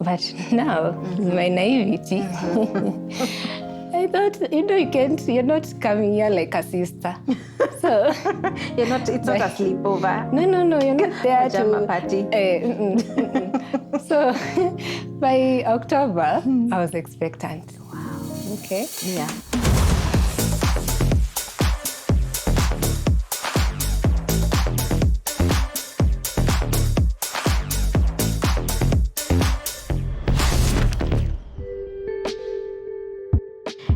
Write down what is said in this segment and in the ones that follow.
But now, my naivety, I thought, you're not coming here like a sister. So it's not a sleepover. No, you're not there Pajama party. So by October, I was expectant. Wow. Okay. Yeah.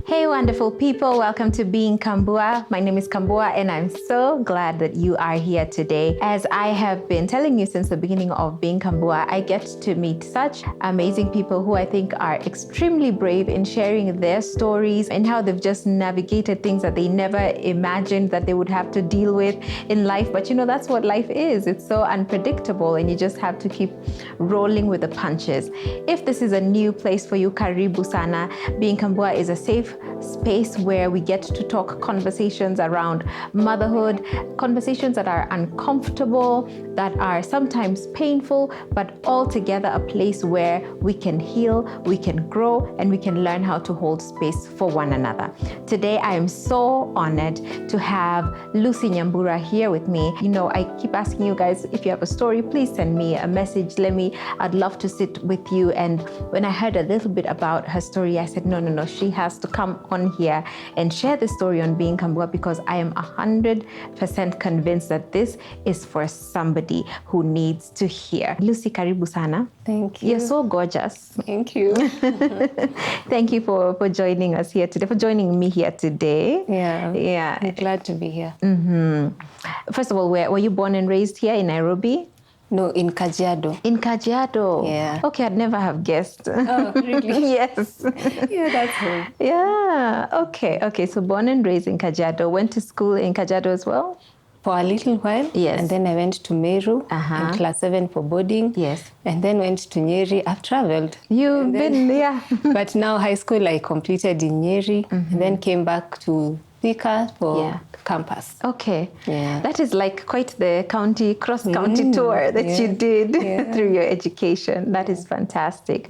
Hey wonderful people, welcome to Being Kambua. My name is Kambua and I'm so glad that you are here today. As I have been telling you since the beginning of Being Kambua, I get to meet such amazing people who I think are extremely brave in sharing their stories and how they've just navigated things that they never imagined that they would have to deal with in life. But you know, that's what life is. It's so unpredictable and you just have to keep rolling with the punches. If this is a new place for you, karibu sana. Being Kambua is a safe space where we get to talk conversations around motherhood, conversations that are uncomfortable, that are sometimes painful, but altogether a place where we can heal, we can grow, and we can learn how to hold space for one another. Today, I am so honored to have Lucy Nyambura here with me. You know, I keep asking you guys, if you have a story, please send me a message. I'd love to sit with you. And when I heard a little bit about her story, I said, no, she has to come on here and share the story on Being Kambua, because I am 100% convinced that this is for somebody who needs to hear. Lucy, karibu sana. Thank you. You're so gorgeous. Thank you. Thank you for joining us here today, for joining me here today. Yeah. I'm glad to be here. First of all, were you born and raised here in Nairobi? No, in Kajiado. In Kajiado? Yeah. Okay, I'd never have guessed. Oh, really? Yes. Yeah, that's home. Yeah, okay. So born and raised in Kajiado. Went to school in Kajiado as well? For a little while. Yes. And then I went to Meru in class 7 for boarding. Yes. And then went to Nyeri. I've traveled. You've been, yeah. But now high school I completed in Nyeri and then came back to Thika for campus. Okay. Yeah. That is like quite the cross-county tour that you did through your education. That is fantastic.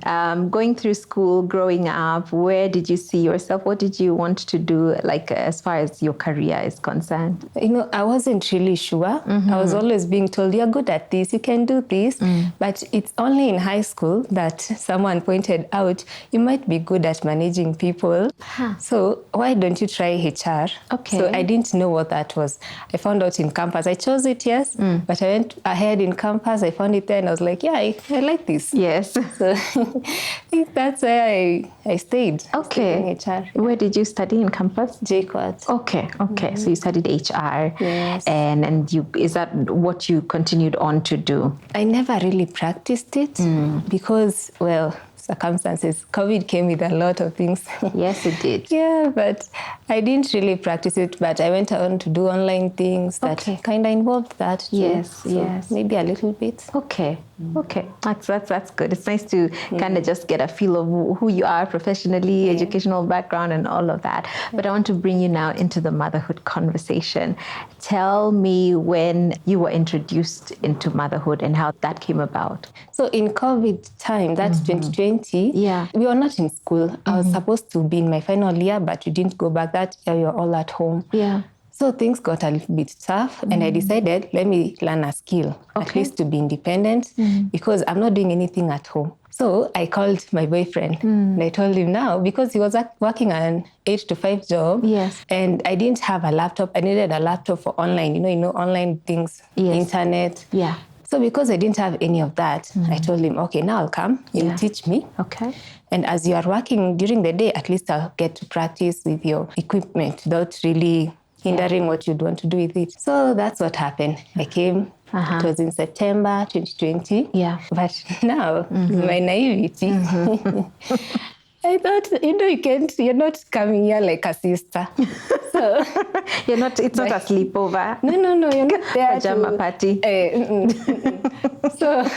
Going through school, growing up, where did you see yourself? What did you want to do, like as far as your career is concerned? You know, I wasn't really sure. I was always being told, you're good at this, you can do this. But it's only in high school that someone pointed out, you might be good at managing people. So why don't you try HR? Okay. So I didn't know what that was. I found out in campus. I chose it, yes, but I went ahead in campus. I found it there and I was like, yeah, I like this. Yes. So I think that's where I stayed. Okay. HR. Where did you study in campus? JQuat. Okay. So you studied HR. Yes. And is that what you continued on to do? I never really practiced it because, well, circumstances. COVID came with a lot of things. Yes, it did. Yeah, but I didn't really practice it, but I went on to do online things that kind of involved that too. Yes. Maybe a little bit. Okay. That's good. It's nice to kind of just get a feel of who you are professionally, educational background and all of that. But I want to bring you now into the motherhood conversation. Tell me when you were introduced into motherhood and how that came about. So in COVID time, that's 2020, we were not in school. I was supposed to be in my final year, but we didn't go back that year. We were all at home. Yeah. So things got a little bit tough and I decided, let me learn a skill, at least to be independent because I'm not doing anything at home. So I called my boyfriend and I told him now, because he was working an 8 to 5 job and I didn't have a laptop. I needed a laptop for online, you know, online things, internet. Yeah. So because I didn't have any of that, I told him, okay, now I'll come, you teach me. Okay. And as you are working during the day, at least I'll get to practice with your equipment without really hindering what you'd want to do with it. So that's what happened. I came, it was in September 2020. Yeah. But now, my naivety, I thought, you're not coming here like a sister. So it's not a sleepover. No, you're not there. Pajama party. So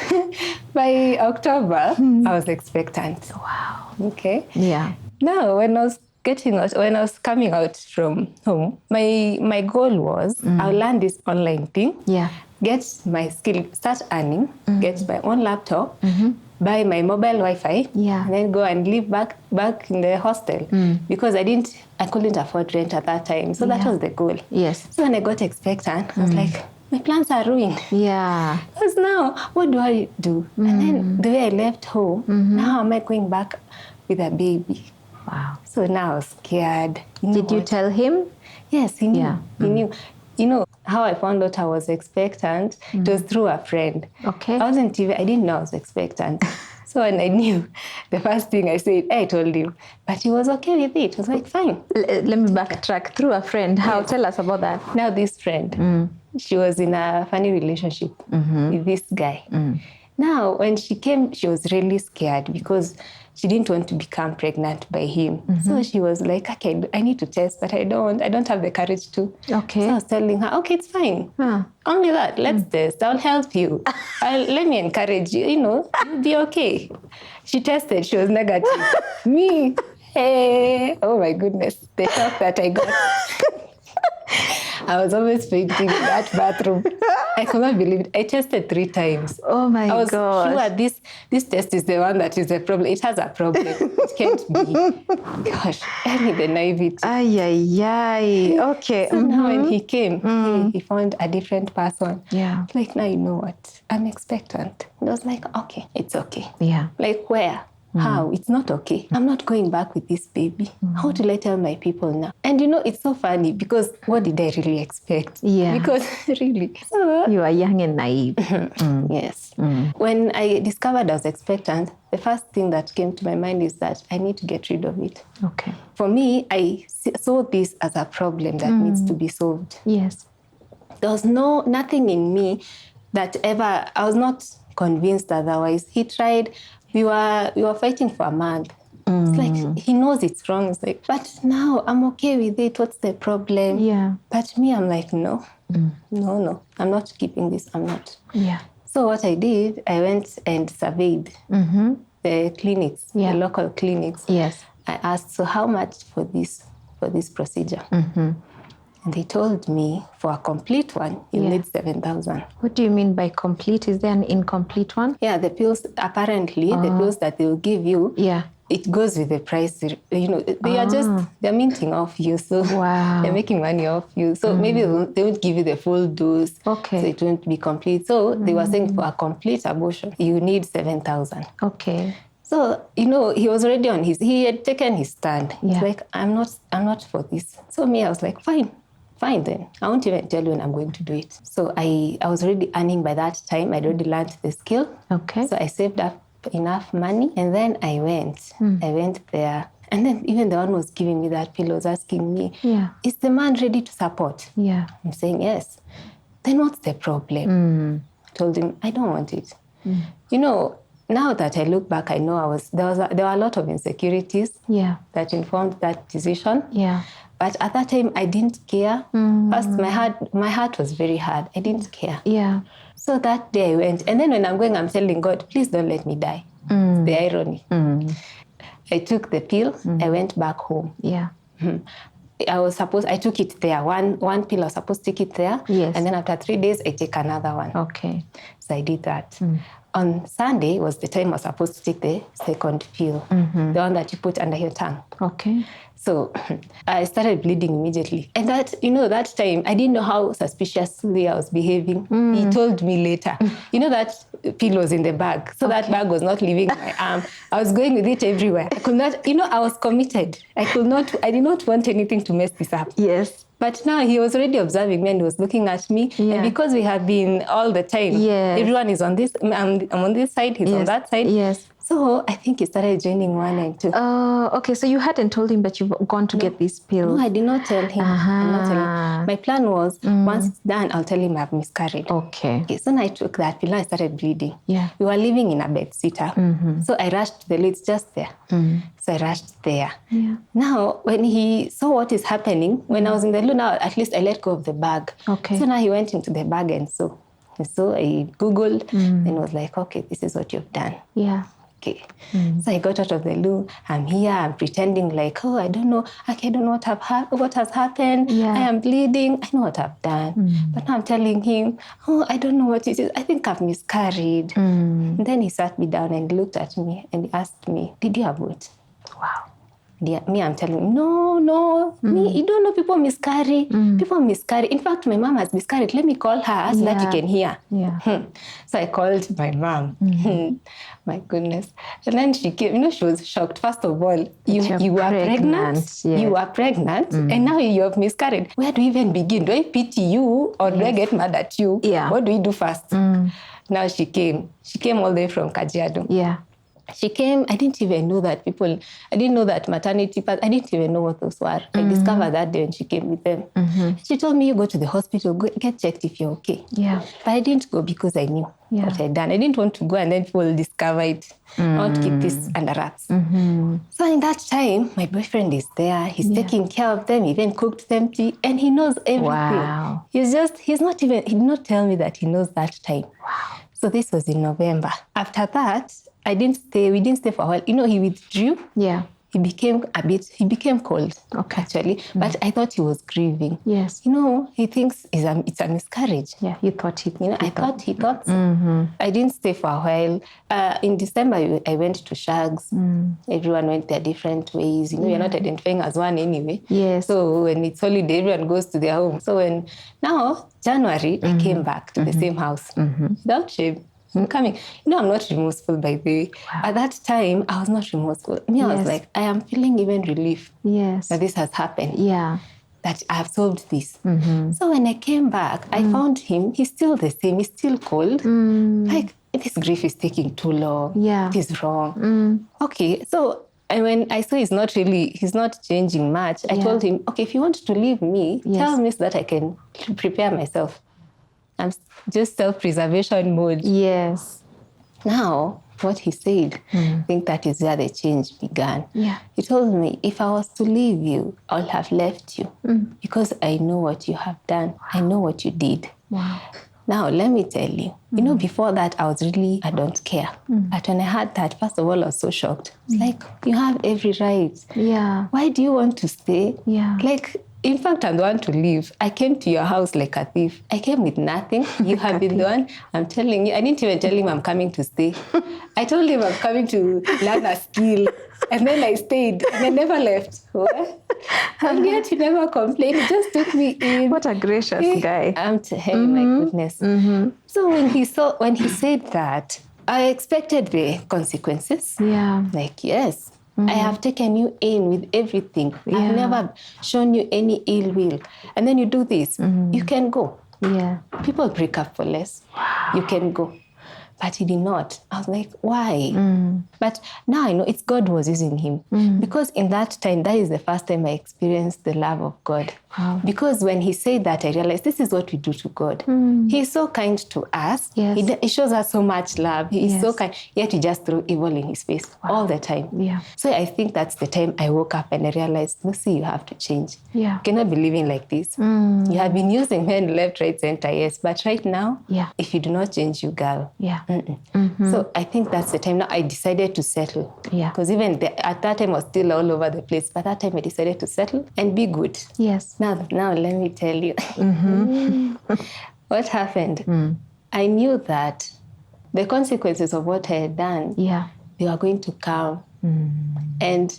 by October, I was expectant. Wow. Okay. Yeah. Now, when I was coming out from home, my goal was I'll learn this online thing, get my skill, start earning, get my own laptop, buy my mobile Wi-Fi, Yeah. and then go and live back in the hostel because I couldn't afford rent at that time. So that was the goal. Yes. So when I got expectant, I was like, my plans are ruined. Yeah. Because now, what do I do? And then the way I left home, now how am I going back with a baby? Wow. So now I was scared. Did you tell him? Yes, he knew. Yeah. He knew. You know, how I found out I was expectant, it was through a friend. Okay. I didn't know I was expectant. So when I knew, the first thing I said, I told him. But he was okay with it. He was like, fine. Let me backtrack. Through a friend. How? Yes. Tell us about that. Now this friend, she was in a funny relationship with this guy. Now, when she came, she was really scared because she didn't want to become pregnant by him. So she was like, okay, I need to test, but I don't have the courage to. Okay. So I was telling her, okay, it's fine. Only that, let's test. I'll help you. Let me encourage you, you'll be okay. She tested, she was negative. Me, hey, oh my goodness, the shock that I got. I was always fainting in that bathroom. I could not believe it. I tested 3 times. Oh my God. I was sure this test is the one that is the problem. It has a problem. It can't be. Gosh, I need the naivety. Ay. Okay. So now when he came, he found a different person. Yeah. Like, now you know what? I'm expectant. And I was like, okay, it's okay. Yeah. Like, where? How? It's not okay. I'm not going back with this baby. How will I tell my people now? And it's so funny because what did I really expect? Yeah. Because really. So, you are young and naive. Yes. When I discovered I was expectant, the first thing that came to my mind is that I need to get rid of it. Okay. For me, I saw this as a problem that needs to be solved. Yes. There was nothing in me that ever, I was not convinced otherwise. He tried. We were fighting for a month. It's like, he knows it's wrong. It's like, but now I'm okay with it. What's the problem? Yeah. But me, I'm like, no. I'm not keeping this. I'm not. Yeah. So what I did, I went and surveyed the clinics, the local clinics. Yes. I asked, so how much for this procedure? And they told me for a complete one, you need 7,000. What do you mean by complete? Is there an incomplete one? Yeah, the pills, apparently, the pills that they will give you, it goes with the price. They're minting off you. So they're making money off you. So maybe they won't give you the full dose. Okay. So it won't be complete. So they were saying for a complete abortion, you need 7,000. Okay. So, he was already he had taken his stand. He's like, I'm not for this. So me, I was like, fine then. I won't even tell you when I'm going to do it. So I was already earning by that time. I'd already learned the skill. Okay. So I saved up enough money and then I went. I went there. And then even the one who was giving me that pill was asking me, is the man ready to support? Yeah. I'm saying yes. Then what's the problem? I told him, I don't want it. Now that I look back, I know there were a lot of insecurities that informed that decision. Yeah. But at that time, I didn't care. First, my heart was very hard. I didn't care. Yeah. So that day I went. And then when I'm going, I'm telling God, please don't let me die. The irony. I took the pill. I went back home. Yeah. I took it there. One pill I was supposed to take it there. Yes. And then after 3 days, I take another one. Okay. So I did that. On Sunday was the time I was supposed to take the second pill, the one that you put under your tongue. Okay. So I started bleeding immediately. And that time, I didn't know how suspiciously I was behaving. He told me later. That pill was in the bag. So that bag was not leaving my arm. I was going with it everywhere. I could not, I was committed. I did not want anything to mess this up. Yes. But now he was already observing me and he was looking at me. Yeah. And because we have been all the time, everyone is on this, I'm on this side, he's on that side. Yes. So I think he started joining 1 and 2. Oh, okay. So you hadn't told him that you've gone to get these pills? No, I did not tell him. I did not tell him. My plan was, once it's done, I'll tell him I've miscarried. Okay. So then I took that pill and I started bleeding. Yeah. We were living in a bedsitter. So I rushed to the loo. It's just there. So I rushed there. Yeah. Now, when he saw what is happening, when I was in the loo, now at least I let go of the bag. Okay. So now he went into the bag and so I Googled and was like, okay, this is what you've done. Yeah. okay. So I got out of the loo. I'm here. I'm pretending like, oh, I don't know. Okay, I don't know what has happened. Yeah. I am bleeding. I know what I've done. But now I'm telling him, oh, I don't know what it is. I think I've miscarried. And then he sat me down and looked at me and he asked me, did you abort? Wow. Yeah, me, I'm telling him, no. Me, you don't know people miscarry. People miscarry. In fact, my mom has miscarried. Let me call her so that you can hear. Yeah. So I called my mom. My goodness. And then she came, she was shocked. First of all, you were pregnant. Yes. You were pregnant and now you have miscarried. Where do we even begin? Do I pity you or do I get mad at you? Yeah. What do we do first? Now she came. She came all the way from Kajiado. Yeah. She came, I didn't even know that I didn't know that maternity path, I didn't even know what those were. I discovered that day when she came with them. She told me, you go to the hospital, go get checked if you're okay. Yeah. But I didn't go because I knew what I'd done. I didn't want to go and then people discover it. I want to keep this under wraps. So in that time, my boyfriend is there. He's taking care of them, even cooked them tea, and he knows everything. Wow. He did not tell me that he knows that time. Wow. So this was in November. After that, we didn't stay for a while. He withdrew. Yeah. He became cold, actually. But I thought he was grieving. Yes. He thinks it's a miscarriage. Yeah, you thought he thought he thought so. I didn't stay for a while. In December, I went to Shags. Everyone went their different ways. You're not identifying as one anyway. Yes. So when it's holiday, everyone goes to their home. So now, January, I came back to the same house without shame. I'm coming. I'm not remorseful, by the way. Wow. At that time, I was not remorseful. I was like, I am feeling even relief that this has happened. Yeah. That I have solved this. So when I came back, I found him. He's still the same. He's still cold. Like, this grief is taking too long. Yeah. It is wrong. Okay, so and when I saw he's not changing much, I told him, okay, if you want to leave me, tell me so that I can prepare myself. I'm just self-preservation mode. Yes. Now, what he said, I think that is where the change began. Yeah. He told me, if I was to leave you, I would have left you because I know what you have done. Wow. I know what you did. Wow. Now, let me tell you, before that, I don't care. But when I heard that, first of all, I was so shocked. It's like, you have every right. Yeah. Why do you want to stay? Yeah. Like, in fact, I'm the one to leave. I came to your house like a thief. I came with nothing. You have been the one. I'm telling you. I didn't even tell him I'm coming to stay. I told him I'm coming to learn a skill. And then I stayed. And I never left. And yet he never complained. He just took me in. What a gracious guy. I'm telling my goodness. So when he said that, I expected the consequences. Yeah. Like, yes. I have taken you in with everything. Yeah. I've never shown you any ill will. And then you do this. You can go. Yeah. People break up for less. Wow. You can go. But he did not. I was like, why? But now I know it's God was using him. Because in that time, that is the first time I experienced the love of God. Wow. Because when he said that, I realized this is what we do to God. He's so kind to us. Yes. He shows us so much love. He's so kind. Yet he just threw evil in his face all the time. Yeah. So I think that's the time I woke up and I realized, Lucy, you have to change. Yeah. You cannot be living like this. You have been using men left, right, center, yes. But right now, if you do not change, you girl. Yeah. So I think that's the time now I decided to settle. Yeah. Because even at that time I was still all over the place. But that time I decided to settle and be good. Yes. Now let me tell you what happened. I knew that the consequences of what I had done, they were going to come. And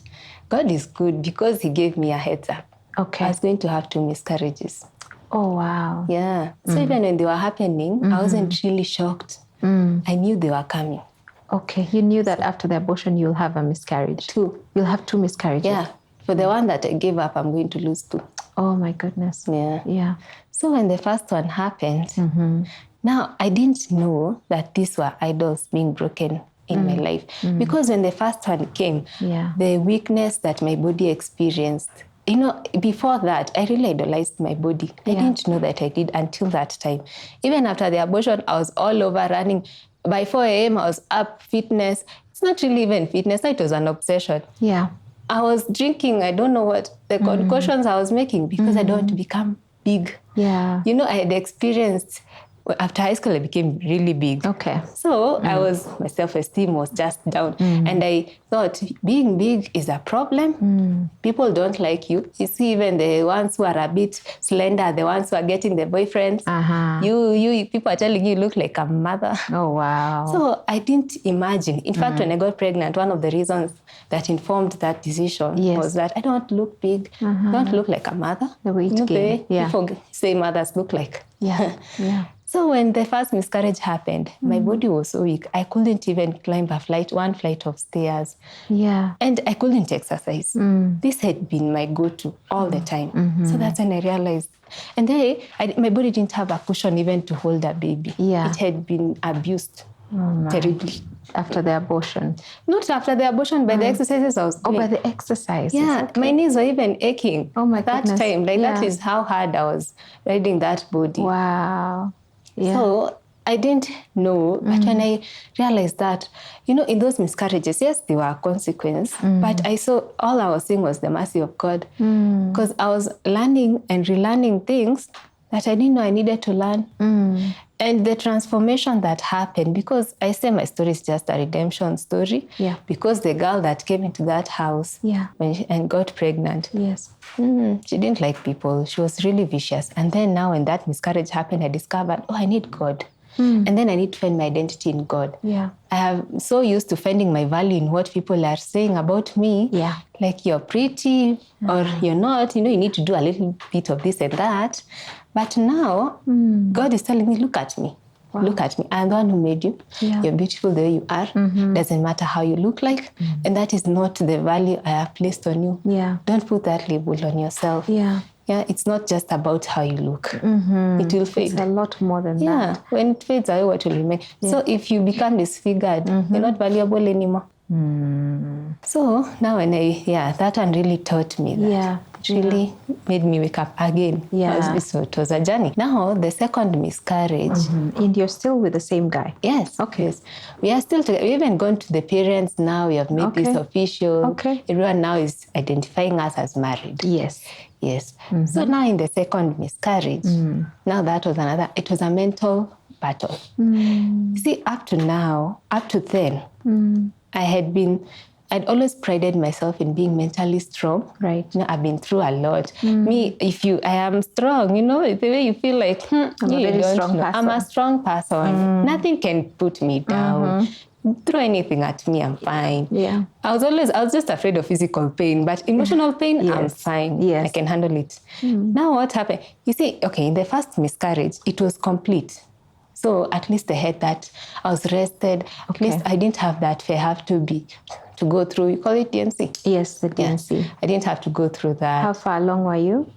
God is good because he gave me a heads up. Okay. I was going to have 2 miscarriages. Oh, wow. Yeah. So even when they were happening, I wasn't really shocked. I knew they were coming. Okay. You knew that after the abortion, you'll have a miscarriage. 2. You'll have 2 miscarriages. Yeah. For the one that I gave up, I'm going to lose 2. Oh, my goodness. Yeah. Yeah. So when the first one happened, now I didn't know that these were idols being broken in my life. Because when the first one came, the weakness that my body experienced, before that, I really idolized my body. I didn't know that I did until that time. Even after the abortion, I was all over running. By 4 a.m., I was up, fitness. It's not really even fitness. It was an obsession. Yeah. I was drinking, I don't know what, the concoctions I was making because I don't want to become big. Yeah. I had experienced after high school, I became really big. Okay. So my self-esteem was just down. And I thought being big is a problem. People don't like you. You see, even the ones who are a bit slender, the ones who are getting the boyfriends, you people are telling you look like a mother. Oh, wow. So I didn't imagine. In fact, when I got pregnant, one of the reasons that informed that decision was that I don't look big, don't look like a mother. The weight gain. The way people say mothers look like. Yeah. So when the first miscarriage happened, my body was so weak. I couldn't even climb one flight of stairs. Yeah. And I couldn't exercise. This had been my go-to all the time. So that's when I realized. And then my body didn't have a cushion even to hold a baby. Yeah. It had been abused terribly. After the abortion? Not after the abortion, by the exercises I was doing. Oh, by the exercises. Yeah, okay. My knees were even aching. Oh my that goodness. time. That is how hard I was riding that body. Wow. Yeah. So I didn't know, but when I realized that, in those miscarriages, yes, there were consequences, but I saw all I was seeing was the mercy of God, because I was learning and relearning things that I didn't know I needed to learn. And the transformation that happened, because I say my story is just a redemption story, because the girl that came into that house and got pregnant, she didn't like people. She was really vicious. And then now when that miscarriage happened, I discovered, I need God. And then I need to find my identity in God. Yeah. I am so used to finding my value in what people are saying about me. Yeah. Like you're pretty or you're not, you need to do a little bit of this and that. But now God is telling me, look at me. Wow. Look at me. I'm the one who made you. Yeah. You're beautiful the way you are. Doesn't matter how you look like. And that is not the value I have placed on you. Yeah. Don't put that label on yourself. Yeah. Yeah, it's not just about how you look. It will fade. It's a lot more than that. Yeah, when it fades away, what will remain? Yeah. So if you become disfigured, you're not valuable anymore. So now that one really taught me that. Yeah. It really made me wake up again. Yeah. So it was a journey. Now, the second miscarriage. And you're still with the same guy? Yes. Okay. Yes. We are still together. We haven't gone to the parents now. We have made this official. Okay. Everyone now is identifying us as married. Yes. So now in the second miscarriage, now that was it was a mental battle. See, up to then, I'd always prided myself in being mentally strong. Right. I've been through a lot. I am strong, the way you feel like, I'm a very strong person. I'm a strong person. Nothing can put me down. Throw anything at me, I'm fine. Yeah. I was just afraid of physical pain, but emotional pain, I'm fine. Yes. I can handle it. Now what happened? You see, in the first miscarriage, it was complete. So at least I had that. I was rested. At least I didn't have that fear. I have to go through, you call it DNC? Yes, the DNC. Yeah. I didn't have to go through that. How far along were you?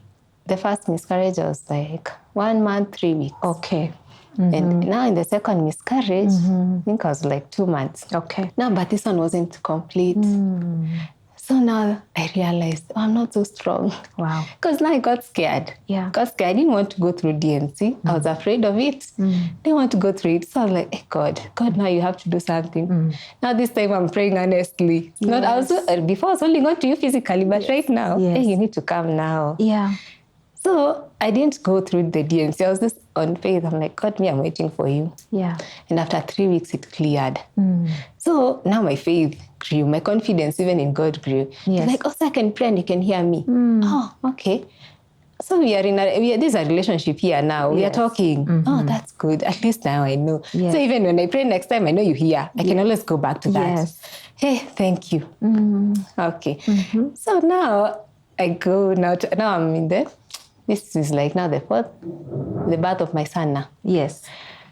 The first miscarriage, I was like 1 month, 3 weeks. Okay. And now in the second miscarriage, I think I was like 2 months. Okay. No, but this one wasn't complete. So now I realized, I'm not so strong. Wow. Because now I got scared. Yeah. Got scared. I didn't want to go through DNC. I was afraid of it. Didn't want to go through it. So I was like, hey, God, now you have to do something. Now this time I'm praying honestly. Yes. Before I was holding on to you physically, but right now, hey, you need to come now. Yeah. So I didn't go through the DNC. I was just on faith. I'm like, God, I'm waiting for you. Yeah. And after 3 weeks, it cleared. So now my faith grew. My confidence even in God grew. Yes. Like, so I can pray and you can hear me. Oh, okay. So this is a relationship here now. We are talking. Oh, that's good. At least now I know. Yes. So even when I pray next time, I know you hear. I can always go back to that. Yes. Hey, thank you. Okay. So now I go now I'm in there. This is like now the birth of my son now. Yes.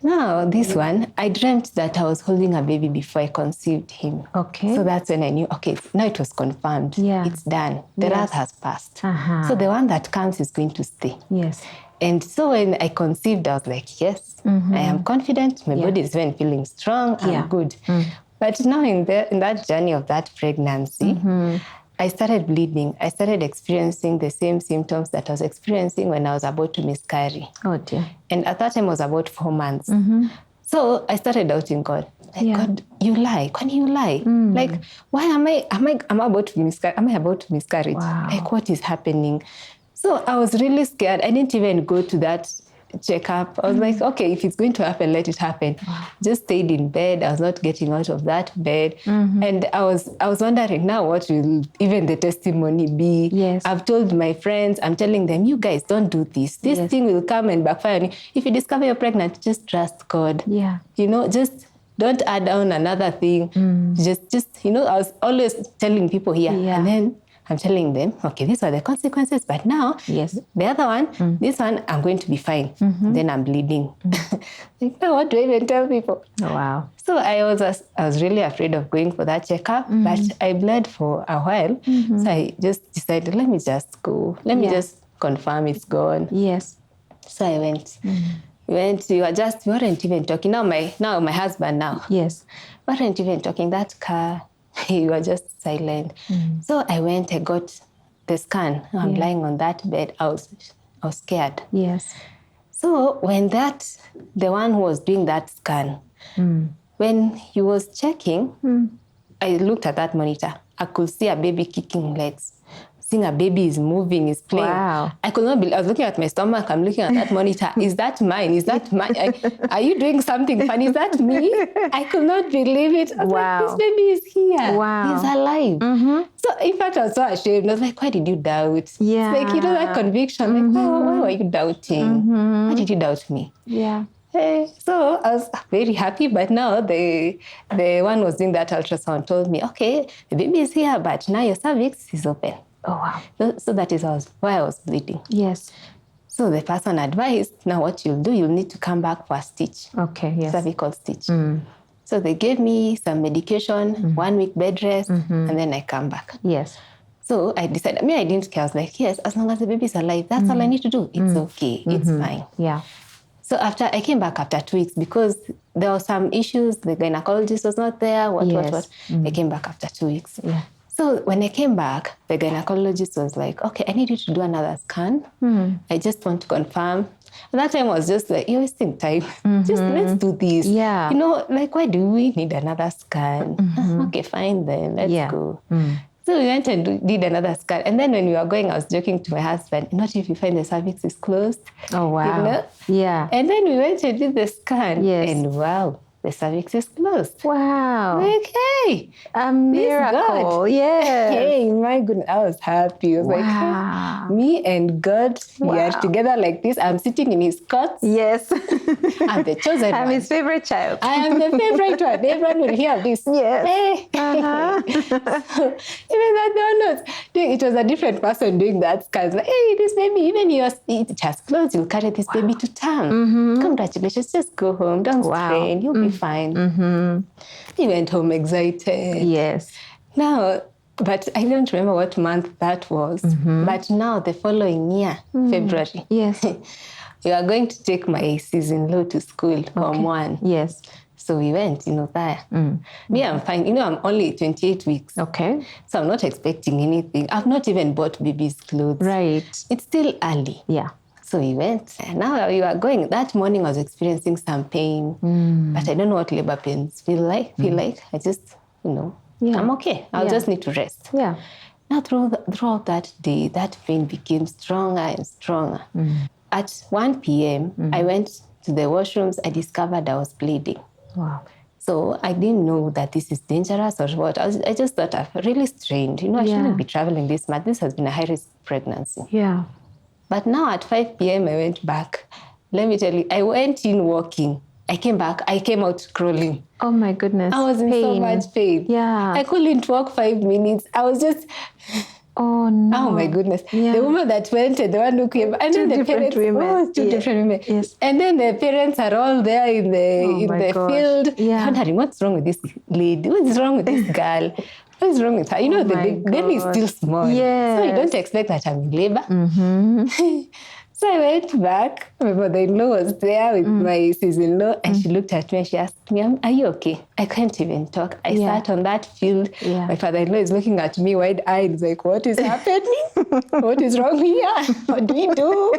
Now, this one, I dreamt that I was holding a baby before I conceived him. Okay. So that's when I knew, now it was confirmed. Yeah. It's done. The wrath has passed. So the one that comes is going to stay. Yes. And so when I conceived, I was like, yes, I am confident. My body is even feeling strong. I'm good. But now in that journey of that pregnancy, I started bleeding. I started experiencing the same symptoms that I was experiencing when I was about to miscarry. Oh dear. And at that time, I was about 4 months. So I started doubting God. Like, God, you lie. When you lie, like, why am I about to miscarry? Am I about to miscarry? Wow. Like, what is happening? So I was really scared. I didn't even go to that checkup. I was like, okay, if it's going to happen, let it happen. Just stayed in bed. I was not getting out of that bed. And I was wondering now what will even the testimony be. Yes. I've told my friends, I'm telling them, you guys don't do this. This thing will come and backfire on you. If you discover you're pregnant, just trust God. Yeah. Just don't add on another thing. Just I was always telling people here. Yeah. And then I'm telling them, okay, these are the consequences, but now, the other one, this one, I'm going to be fine. Then I'm bleeding. Like, now what do I even tell people? Oh, wow. So I was really afraid of going for that checkup, but I bled for a while. So I just decided, let me just go. Let me just confirm it's gone. Yes. So I went. We weren't even talking. Now my husband now. Yes. We weren't even talking. That car, we were just silent. So I went, I got the scan. I'm lying on that bed. I was scared. Yes. So when the one who was doing that scan, when he was checking, I looked at that monitor. I could see a baby kicking legs. Seeing a baby is moving, is playing. Wow. I could not believe. I was looking at my stomach. I'm looking at that monitor. Is that mine? Is that mine? Are you doing something funny? Is that me? I could not believe it. I was like, this baby is here. Wow. He's alive. So in fact, I was so ashamed. I was like, why did you doubt? Yeah. It's like, that conviction. Like, why were you doubting? Why did you doubt me? Yeah. So I was very happy, but now the one was doing that ultrasound told me, okay, the baby is here, but now your cervix is open. Oh, wow. So that is why I was bleeding. Yes. So the person advised, now what you'll do, you'll need to come back for a stitch. Okay, yes. Cervical stitch. So they gave me some medication, 1 week bed rest, and then I come back. Yes. So I decided, I didn't care. I was like, yes, as long as the baby's alive, that's all I need to do. It's okay. It's fine. Yeah. So I came back after 2 weeks because there were some issues. The gynecologist was not there. What. I came back after 2 weeks. Yeah. So when I came back, the gynecologist was like, okay, I need you to do another scan. I just want to confirm. At that time, I was just like, you're wasting time. Just let's do this. Yeah. Like, why do we need another scan? Okay, fine then. Let's go. So we went and did another scan. And then when we were going, I was joking to my husband, not if you find the cervix is closed. Oh, wow. Yeah. And then we went and did the scan. Yes. And wow, the cervix is closed. Wow. Like, hey. A miracle. Yeah. Hey, my goodness. I was happy. I was like, hey, me and God, we are together like this. I'm sitting in his court. Yes. I'm the chosen one. I'm his favorite child. I am the favorite one. Everyone will hear this. Yes. Hey. So, even that one it was a different person doing that scan. Like, hey, this baby, even it has closed, you'll carry this baby to town. Congratulations. Just go home. Don't strain. You'll be fine. He went home excited. Yes. Now, but I don't remember what month that was. But now, the following year, February. Yes. We are going to take my sister-in-law to school from 1. Yes. So we went, there. Me, I'm fine. I'm only 28 weeks. Okay. So I'm not expecting anything. I've not even bought baby's clothes. Right. It's still early. Yeah. So we went. And now we were going. That morning I was experiencing some pain. But I don't know what labor pains feel like. I just, I'm okay. I'll just need to rest. Yeah. Now throughout that day, that pain became stronger and stronger. At 1 p.m., I went to the washrooms. I discovered I was bleeding. Wow. So I didn't know that this is dangerous or what. I just thought I've really strained. I shouldn't be traveling this much. This has been a high-risk pregnancy. Yeah. But now at 5 p.m., I went back. Let me tell you, I went in walking. I came back. I came out crawling. Oh, my goodness. I was in so much pain. Yeah. I couldn't walk 5 minutes. I was just... Oh, no. Oh, my goodness. Yeah. The woman that went and the one who came. And then the parents. Women. Two different women. Yes. And then the parents are all there in the field. Yeah. Wondering, what's wrong with this lady? What's wrong with this girl? What's wrong with her? The baby is still small. Yes. So you don't expect that I'm in labor. So I went back. My mother-in-law was there with my sister-in-law, and she looked at me and she asked me, are you okay? I can't even talk. I sat on that field. Yeah. My father-in-law is looking at me wide-eyed. He's like, what is happening? What is wrong here? What do we do?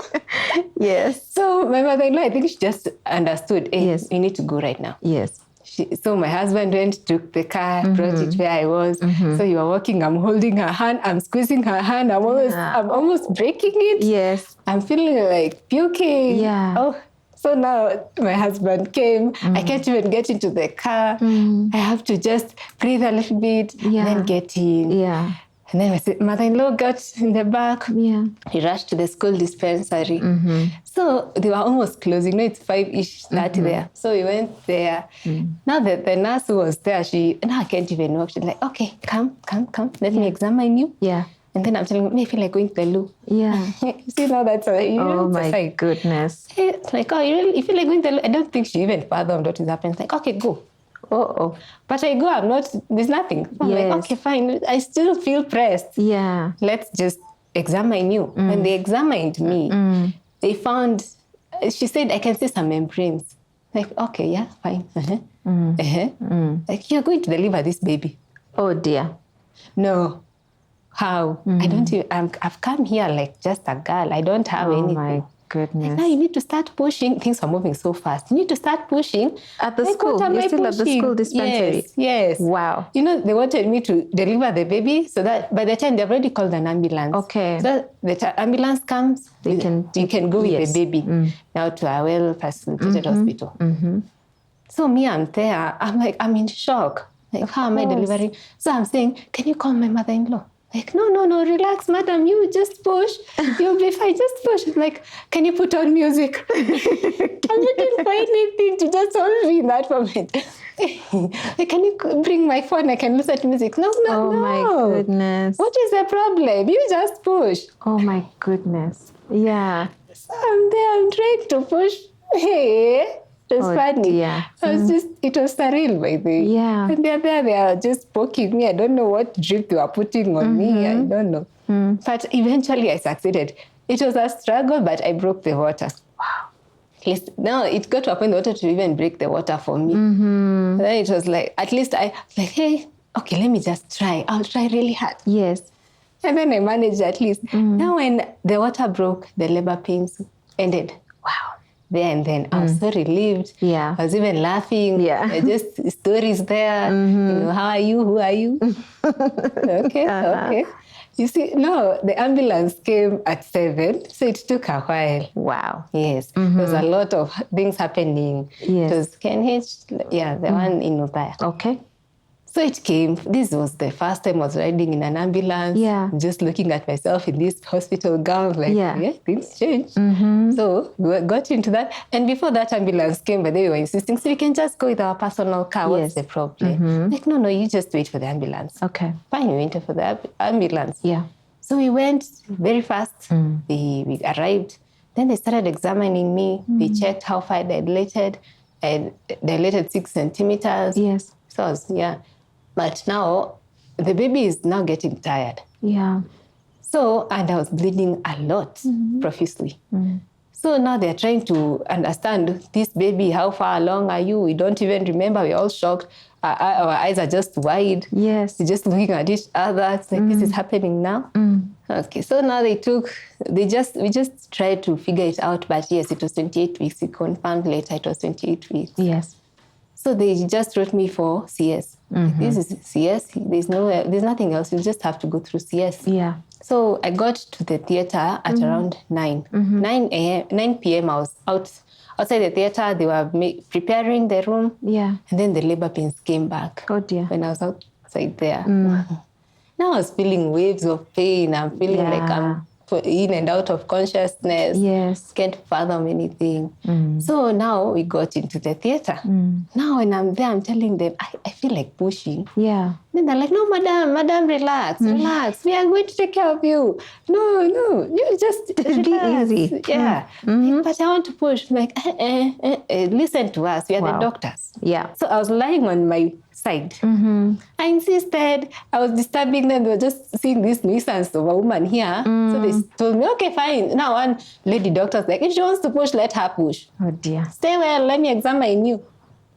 Yes. So my mother-in-law, I think she just understood, hey, you need to go right now. Yes. So my husband took the car, brought it where I was. So you are walking, I'm holding her hand, I'm squeezing her hand, I'm almost breaking it. Yes. I'm feeling like puking. Yeah. Oh, so now my husband came. I can't even get into the car. I have to just breathe a little bit, then get in. Yeah. And then my mother-in-law got in the back. Yeah. He rushed to the school dispensary. So they were almost closing. It's 5-ish, 30 there. So we went there. Now the nurse who was there, now I can't even walk. She's like, okay, come. Let me examine you. Yeah. And then I'm telling me, I feel like going to the loo. Yeah. You see, now that's oh my goodness. It's like, oh, you feel like going to the loo? I don't think she even fathomed what is happening. It's like, okay, go. But I go, there's nothing. I'm like, okay, fine. I still feel pressed. Yeah. Let's just examine you. When they examined me, they found, she said, I can see some membranes. Like, okay, yeah, fine. Like, you're going to deliver this baby. Oh dear. No. How? I don't even, I've come here like just a girl. I don't have anything. Oh my goodness. Like, now you need to start pushing. Things are moving so fast. You need to start pushing. At the school? You're still at the school dispensary? Yes. Wow. You know, they wanted me to deliver the baby so that by the time they've already called an ambulance. Okay. So the ambulance comes, you can go with the baby now to a well-facilitated hospital. So me, I'm there. I'm like, I'm in shock. Like, how am I delivering? So I'm saying, can you call my mother-in-law? Like, no, relax, madam. You just push. You'll be fine. Just push. I'm like, can you put on music? I'm looking for anything to just hold me in that moment. Like, can you bring my phone? I can listen to music. No. Oh my goodness. What is the problem? You just push. Oh my goodness. Yeah. So I'm there. I'm trying to push. Hey. It was funny. Yeah. It was surreal, by the way. Yeah. And they're there, they are just poking me. I don't know what drip they were putting on me. I don't know. But eventually I succeeded. It was a struggle, but I broke the water. Wow. At least now it got to a point the water to even break the water for me. Then it was like, at least I like, hey, okay, let me just try. I'll try really hard. Yes. And then I managed at least. Now when the water broke, the labor pains ended. Wow. There and then I was so relieved. Yeah. I was even laughing. Yeah. Just stories there. You know, how are you? Who are you? Okay. You see, no, the ambulance came at 7, so it took a while. Wow. Yes. There was a lot of things happening. Yes. It was KNH, the one in Ubaya. Okay. So it came. This was the first time I was riding in an ambulance. Yeah. Just looking at myself in this hospital gown, like, things changed. So we got into that. And before that ambulance came, but they were insisting, so we can just go with our personal car. What's the problem? Like, no, you just wait for the ambulance. Okay. Fine, we waited for the ambulance. Yeah. So we went very fast. We arrived. Then they started examining me. They checked how far I dilated. I dilated 6 centimeters. Yes. So But now the baby is now getting tired. Yeah. So, and I was bleeding a lot, profusely. So now they're trying to understand this baby, how far along are you? We don't even remember. We're all shocked. Our eyes are just wide. Yes. We're just looking at each other. It's like, this is happening now. Okay, so now we just tried to figure it out. But yes, it was 28 weeks. We confirmed later it was 28 weeks. Yes. So they just wrote me for CS. This is CS. There's nothing else. You just have to go through CS. Yeah. So I got to the theater at around 9. 9 p.m. I was outside the theater. They were preparing the room. Yeah. And then the labor pains came back. Oh dear. When I was outside there. Now I was feeling waves of pain. I'm feeling like I'm in and out of consciousness. Yes. Can't fathom anything. So now we got into the theater. Now when I'm there, I'm telling them, I feel like pushing. Yeah. Then they're like, no, madam, relax. We are going to take care of you. No, you just relax. Be easy. Yeah. But I want to push. I'm like, listen to us. We are the doctors. Yeah. So I was lying on my side. I insisted. I was disturbing them. They were just seeing this nuisance of a woman here. So they told me, okay, fine. Now one lady doctor's like, if she wants to push, let her push. Oh dear. Stay well, let me examine you.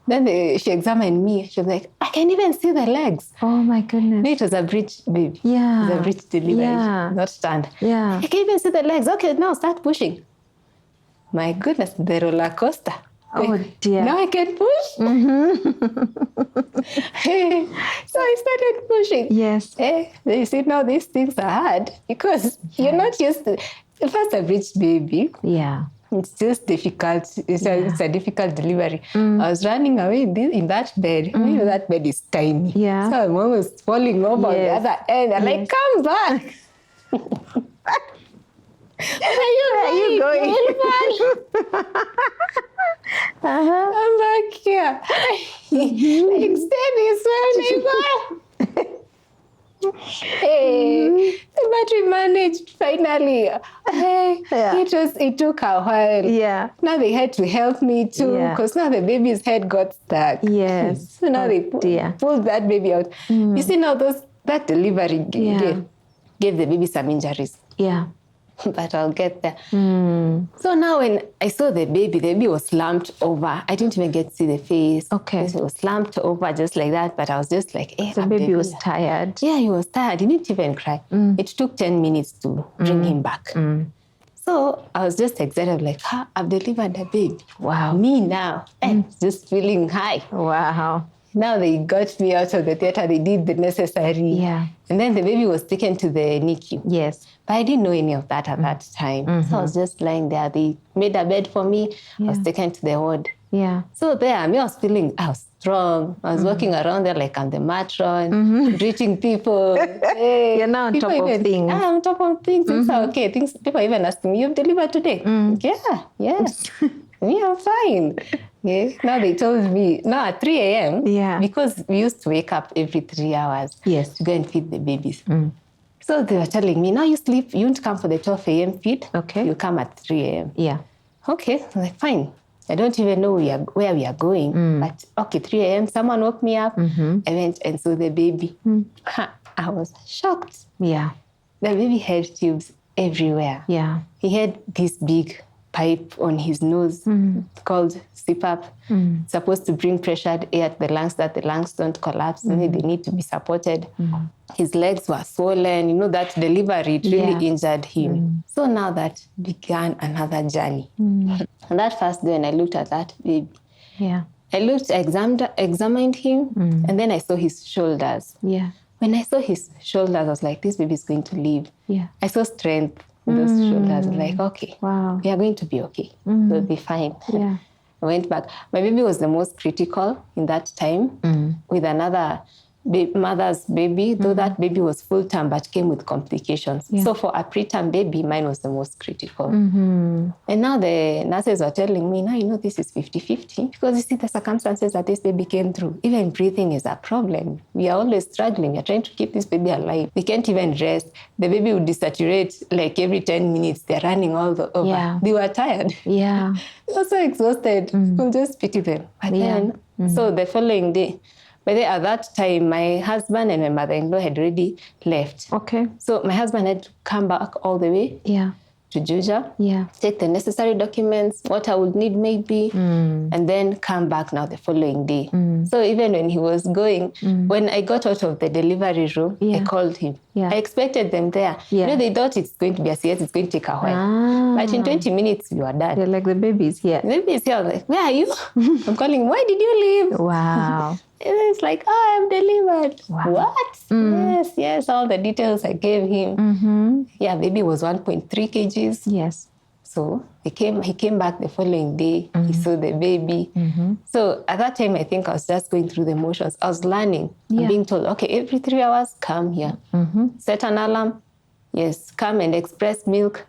Then she examined me. She was like, I can even see the legs. Oh my goodness. No, it was a breech baby. Yeah. It was a breech delivery, not stand. Yeah. I can even see the legs. Okay, now start pushing. My goodness, the roller coaster. Oh dear. Now I can push. So I started pushing. Yes. You see, now these things are hard because you're not used to. First, a rich baby. Yeah. It's just difficult. It's a difficult delivery. I was running away in that bed. You know, that bed is tiny. Yeah. So I'm almost falling over on the other end. I'm like, come back. Where are you going? I'm back here. Extend his well. But we managed finally. It took a while. Yeah. Now they had to help me too, because now the baby's head got stuck. Yes. So now they pulled that baby out. You see, now that delivery gave the baby some injuries. Yeah. But I'll get there. So now when I saw the baby was slumped over. I didn't even get to see the face. Okay. It was slumped over just like that. But I was just like, the baby was tired. Yeah, he was tired. He didn't even cry. It took 10 minutes to bring him back. So I was just excited, like, I've delivered a baby. Wow. Me now. Just feeling high. Wow. Now they got me out of the theater. They did the necessary. Yeah. And then the baby was taken to the NICU. Yes. But I didn't know any of that at that time. So I was just lying there. They made a bed for me. I was taken to the ward. Yeah. So there, I was feeling, I was strong. I was walking around there like I'm the matron, greeting people. Hey, you're now on top of things. I'm on top of things. Things are okay. People even asking me, you've delivered today? Yeah, yes. Me, I'm fine. Yeah. Now they told me, now at 3 a.m., because we used to wake up every 3 hours to go and feed the babies. So they were telling me, now you sleep, you won't come for the 12 a.m. feed. Okay. You come at 3 a.m. Yeah. Okay, I'm like, fine. I don't even know where we are going. But okay, 3 a.m., someone woke me up. I went and saw the baby. I was shocked. Yeah. The baby had tubes everywhere. Yeah. He had this big pipe on his nose called CPAP. It's supposed to bring pressured air to the lungs that the lungs don't collapse. They need to be supported. His legs were swollen. You know, that delivery really injured him. So now that began another journey. And that first day when I looked at that baby, I examined him, and then I saw his shoulders. Yeah. When I saw his shoulders, I was like, this baby is going to live. Yeah. I saw strength in those shoulders. I was like, okay, we are going to be okay. We'll be fine. Yeah. I went back. My baby was the most critical in that time with another mother's baby, though that baby was full-term but came with complications. Yeah. So for a preterm baby, mine was the most critical. And now the nurses were telling me, now you know this is 50-50 because you see the circumstances that this baby came through. Even breathing is a problem. We are always struggling. We are trying to keep this baby alive. We can't even rest. The baby would desaturate like every 10 minutes. They're running all over. Yeah. They were tired. Yeah. They were so exhausted. We'll just pity them. But then, so the following day, but at that time, my husband and my mother-in-law had already left. Okay. So my husband had to come back all the way to Juja, take the necessary documents, what I would need maybe, and then come back now the following day. So even when he was going, when I got out of the delivery room, I called him. I expected them there. You know, they thought it's going to be a CS, it's going to take a while. But in 20 minutes, we were done. They're like, the baby's here. The baby is here. I was like, where are you? I'm calling, why did you leave? Wow. And it's like, I'm delivered. Wow. What? Yes, all the details I gave him. Yeah, baby was 1.3 kgs. Yes. So he came back the following day. He saw the baby. So at that time, I think I was just going through the motions. I was learning. I'm being told, okay, every 3 hours, come here. Set an alarm. Yes, come and express milk.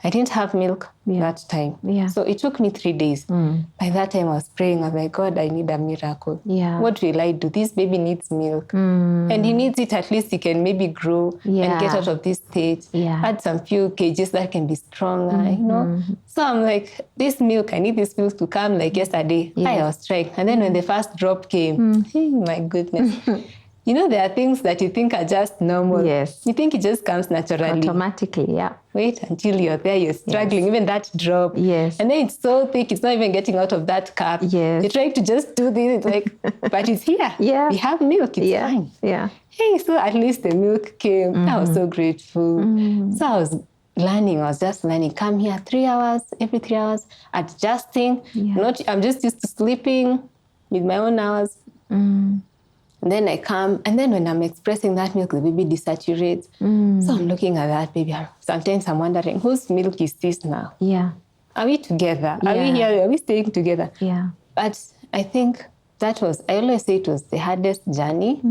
I didn't have milk that time. So it took me 3 days. By that time, I was praying. I was like, God, I need a miracle. What will I do? This baby needs milk. And he needs it, at least he can maybe grow and get out of this state. Add some few kgs that can be stronger, you know. So I'm like, this milk, I need this milk to come like yesterday. I was trying. And then when the first drop came, hey, my goodness. You know, there are things that you think are just normal. Yes. You think it just comes naturally. Automatically, Wait until you're there, you're struggling, even that drop. Yes. And then it's so thick, it's not even getting out of that cup. Yes. You're trying to just do this, it's like, but it's here. We have milk, it's fine. Hey, so at least the milk came. I was so grateful. So I was learning. I was just learning. Come here 3 hours, every 3 hours, adjusting. I'm just used to sleeping with my own hours. And then I come, and then when I'm expressing that milk, the baby desaturates. So I'm looking at that baby. Sometimes I'm wondering, whose milk is this now? Yeah. Are we together? Are we here? Are we staying together? Yeah. But I think I always say it was the hardest journey,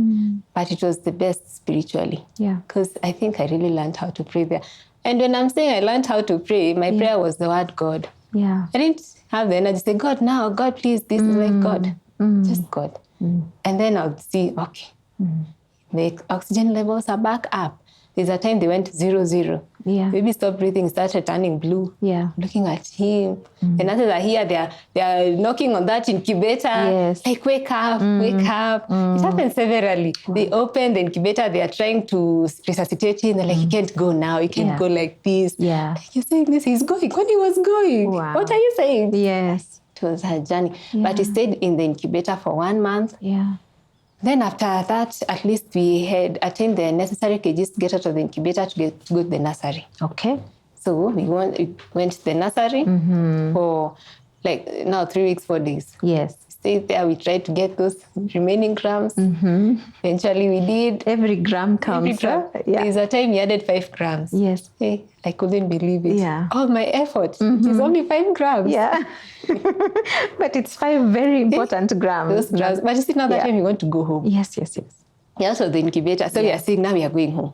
but it was the best spiritually. Yeah. Because I think I really learned how to pray there. And when I'm saying I learned how to pray, my prayer was the word God. Yeah. I didn't have the energy to say, God, now, God, please, this is like God. Just God. And then I'll see, okay, the oxygen levels are back up. There's a time they went 0-0. Yeah. Baby stopped breathing, started turning blue. Yeah. Looking at him. The nurses are here, they are knocking on that incubator. Yes. Like, wake up, wake up. It happens severally. They open the incubator, they are trying to resuscitate him. They're like, you can't go now, you can't go like this. Yeah. Like, you're saying this, he's going. When he was going. Wow. What are you saying? Yes. It was her journey. But he stayed in the incubator for 1 month. Yeah. Then after that, at least we had attained the necessary kgs to get out of the incubator to go to the nursery. Okay. So we went to the nursery for like now 3 weeks, 4 days. Yes. Stayed there. We tried to get those remaining grams. Eventually we did. Every gram counts. Every gram. Yeah. There's a time we added 5 grams. Yes. Hey, I couldn't believe it. Yeah. All my effort. It is only 5 grams. Yeah. But it's 5 very important grams. Those grams. But you see, now that time we want to go home. Yes. Yeah, so the incubator. So we are saying now we are going home.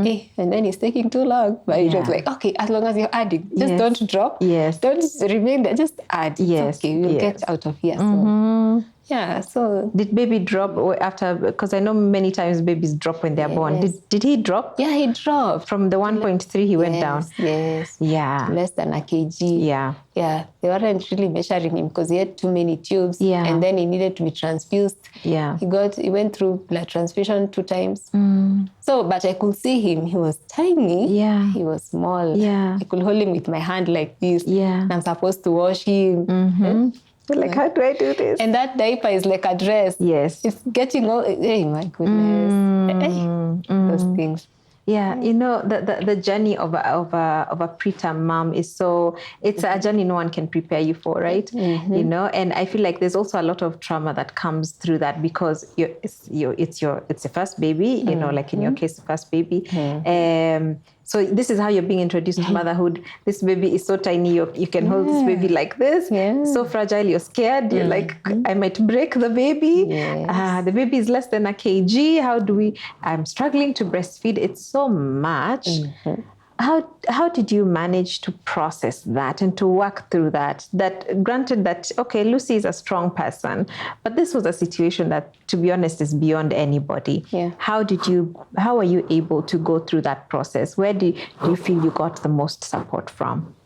Hey, and then it's taking too long. But it was like, okay, as long as you're adding, just don't drop. Yes. Don't remain there, just add. Yes. It's okay, we'll get out of here. So, yeah, so. Did baby drop after, because I know many times babies drop when they're born. Did he drop? Yeah, he dropped. From the 1.3 he went down? Yes. Yeah. Less than a kg. Yeah. Yeah, they weren't really measuring him because he had too many tubes. Yeah. And then he needed to be transfused. Yeah. He went through blood transfusion 2 times. So, but I could see him. He was tiny. Yeah. He was small. Yeah. I could hold him with my hand like this. Yeah. And I'm supposed to wash him. Like, how do I do this? And that diaper is like a dress. Yes. It's getting all, hey, my goodness. Those things. Yeah, you know, the journey of a preterm mom is it's a journey no one can prepare you for, right? You know, and I feel like there's also a lot of trauma that comes through that because it's your first baby, you know, like in your case, the first baby. So this is how you're being introduced to motherhood. This baby is so tiny, you can hold this baby like this. So fragile, you're scared. You're like, I might break the baby. The baby is less than a kg. I'm struggling to breastfeed. It's so much. How did you manage to process that and to work through that? That granted that, okay, Lucy is a strong person, but this was a situation that, to be honest, is beyond anybody. How are you able to go through that process? Where do you feel you got the most support from?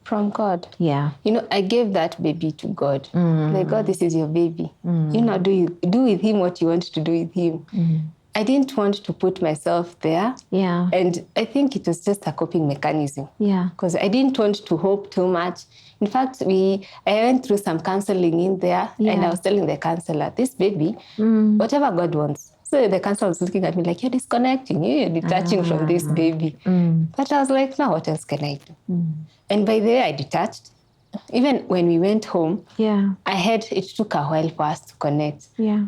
From God. Yeah. You know, I gave that baby to God. Like, God, this is your baby. You know, do with him what you want to do with him. I didn't want to put myself there. Yeah. And I think it was just a coping mechanism. Yeah. Because I didn't want to hope too much. In fact, I went through some counseling in there, and I was telling the counselor, this baby, whatever God wants. So the counselor was looking at me like, you're disconnecting, you're detaching from this baby. But I was like, no, what else can I do? And by the way, I detached. Even when we went home, it took a while for us to connect. Yeah.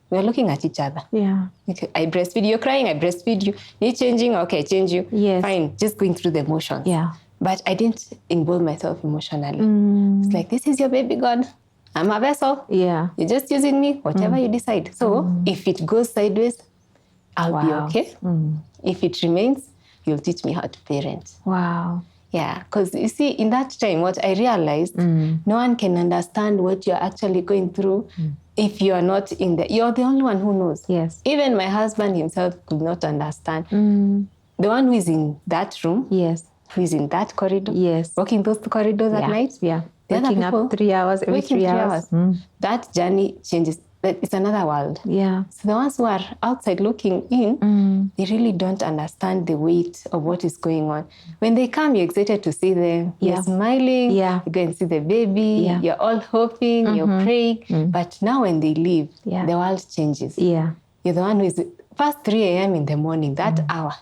We were looking at each other. Yeah. Okay, I breastfeed, you're crying, I breastfeed you. You're changing, okay, I change you. Yes. Fine, just going through the emotions. Yeah. But I didn't involve myself emotionally. It's like, this is your baby, God. I'm a vessel. Yeah. You're just using me, whatever you decide. So if it goes sideways, I'll be okay. If it remains, you'll teach me how to parent. Wow. Yeah, because you see, in that time, what I realized, no one can understand what you're actually going through if you're not in there. You're the only one who knows. Yes. Even my husband himself could not understand. The one who is in that room, who is in that corridor, walking those corridors at night. Yeah. The Waking up 3 hours, every 3 hours. That journey changes. It's another world. Yeah. So the ones who are outside looking in, they really don't understand the weight of what is going on. When they come, you're excited to see them. You're smiling. Yeah. You go and see the baby. Yeah. You're all hoping. You're praying. But now when they leave, the world changes. Yeah. You're the one who is past 3 a.m. in the morning, that hour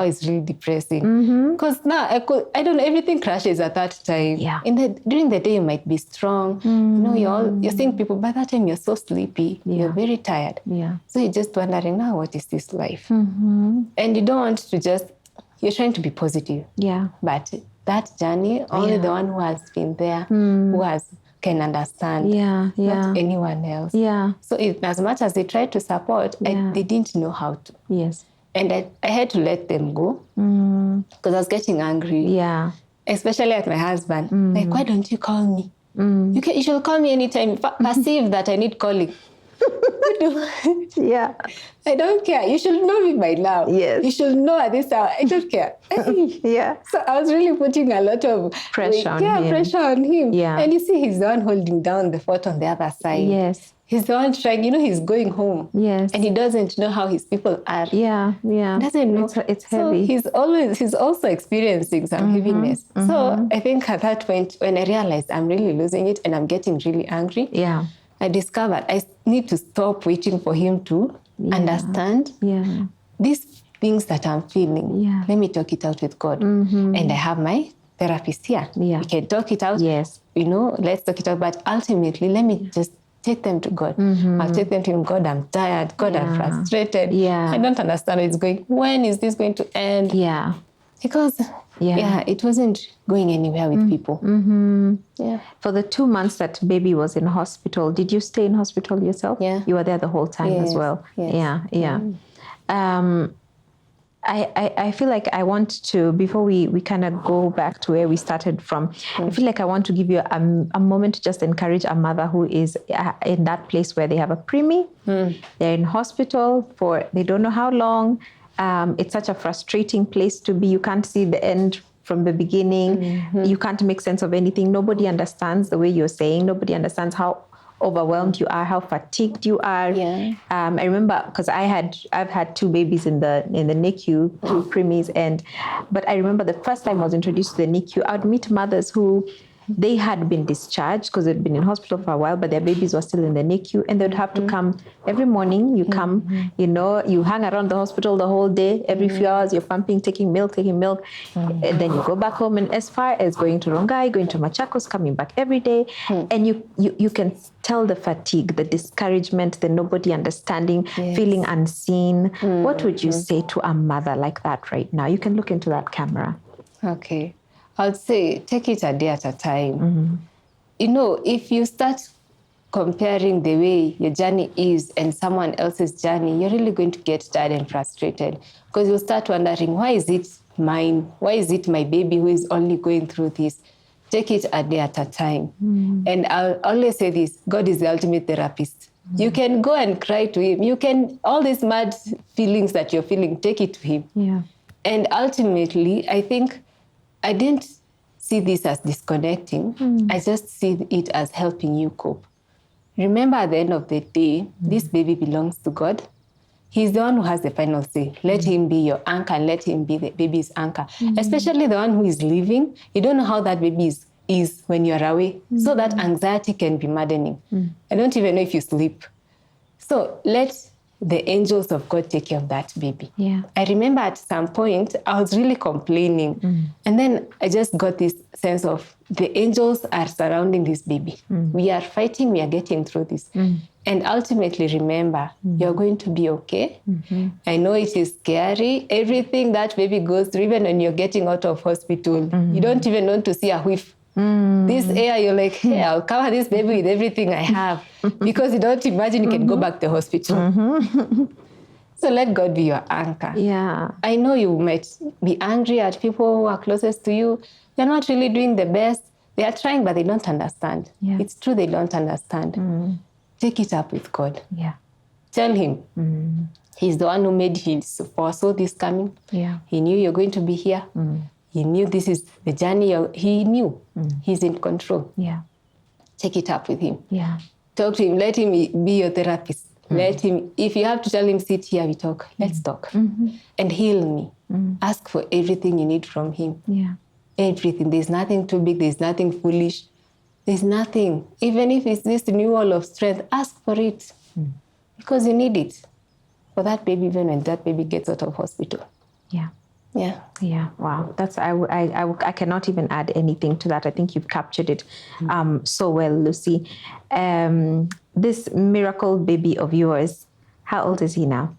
is really depressing. Because now I don't know, everything crashes at that time. Yeah. During the day you might be strong. You know, you're seeing people, by that time you're so sleepy, you're very tired. Yeah. So you're just wondering, now what is this life? And you don't want to you're trying to be positive. Yeah. But that journey, only the one who has been there, who can understand, not anyone else. Yeah. So as much as they tried to support, they didn't know how to. Yes. And I had to let them go because I was getting angry. Yeah. Especially at my husband. Like, why don't you call me? You should call me anytime. Perceive that I need calling. Yeah. I don't care. You should know me by now. Yes. You should know at this hour. I don't care. Yeah. So I was really putting a lot of pressure on him. Yeah. And you see, he's the one holding down the fort on the other side. Yes. He's the one trying, he's going home. Yes. And he doesn't know how his people are. Yeah, yeah. Doesn't know. It's heavy. So he's also experiencing some heaviness. So I think at that point, when I realized I'm really losing it and I'm getting really angry, I discovered I need to stop waiting for him to understand these things that I'm feeling. Yeah. Let me talk it out with God. And I have my therapist here. Yeah. We can talk it out. Yes. Let's talk it out. But ultimately, let me just take them to God. I'll take them to him. God, I'm tired. God, I'm frustrated. Yeah. I don't understand where it's going. When is this going to end? Yeah. Because it wasn't going anywhere with people. Yeah. For the 2 months that baby was in hospital, did you stay in hospital yourself? Yeah. You were there the whole time as well. Yes. Yeah. I feel like I want to, before we kind of go back to where we started from, I feel like I want to give you a moment to just encourage a mother who is in that place where they have a preemie, they're in hospital for they don't know how long. It's such a frustrating place to be. You can't see the end from the beginning. You can't make sense of anything. Nobody understands the way you're saying. Nobody understands how overwhelmed you are, how fatigued you are. I remember because I've had 2 babies in the NICU, 2 preemies, but I remember the first time I was introduced to the NICU, I'd meet mothers who they had been discharged because they'd been in hospital for a while, but their babies were still in the NICU, and they'd have to come every morning. You come, you hang around the hospital the whole day. Every few hours, you're pumping, taking milk. And then you go back home, and as far as going to Rongai, going to Machakos, coming back every day. And you can tell the fatigue, the discouragement, the nobody understanding, feeling unseen. What would you say to a mother like that right now? You can look into that camera. Okay. I'd say take it a day at a time. If you start comparing the way your journey is and someone else's journey, you're really going to get tired and frustrated because you'll start wondering, why is it mine? Why is it my baby who is only going through this? Take it a day at a time. And I'll always say this, God is the ultimate therapist. You can go and cry to him. All these mad feelings that you're feeling, take it to him. Yeah. And ultimately, I think I didn't see this as disconnecting. I just see it as helping you cope. Remember, at the end of the day, this baby belongs to God. He's the one who has the final say. Let him be your anchor and let him be the baby's anchor. Especially the one who is living. You don't know how that baby is when you're away. So that anxiety can be maddening. I don't even know if you sleep. So let the angels of God take care of that baby. Yeah. I remember at some point, I was really complaining. And then I just got this sense of the angels are surrounding this baby. We are fighting, we are getting through this. And ultimately, remember, you're going to be okay. I know it is scary. Everything that baby goes through, even when you're getting out of hospital, you don't even want to see a whiff. This air, you're like, hey, I'll cover this baby with everything I have. Because you don't imagine you can go back to the hospital. So let God be your anchor. Yeah. I know you might be angry at people who are closest to you. They're not really doing the best. They are trying, but they don't understand. Yeah. It's true they don't understand. Take it up with God. Yeah. Tell him. He's the one who made him foresaw this coming. Yeah. He knew you're going to be here. He knew this is the journey. He knew. He's in control. Yeah. Take it up with him. Yeah. Talk to him. Let him be your therapist. Let him, if you have to tell him, sit here, we talk. Let's talk. And heal me. Ask for everything you need from him. Yeah. Everything. There's nothing too big. There's nothing foolish. There's nothing. Even if it's this new wall of strength, ask for it. Because you need it. for that baby, even when that baby gets out of hospital. Yeah. Yeah. Yeah. Wow. That's I cannot even add anything to that. I think you've captured it so well, Lucy. This miracle baby of yours, how old is he now?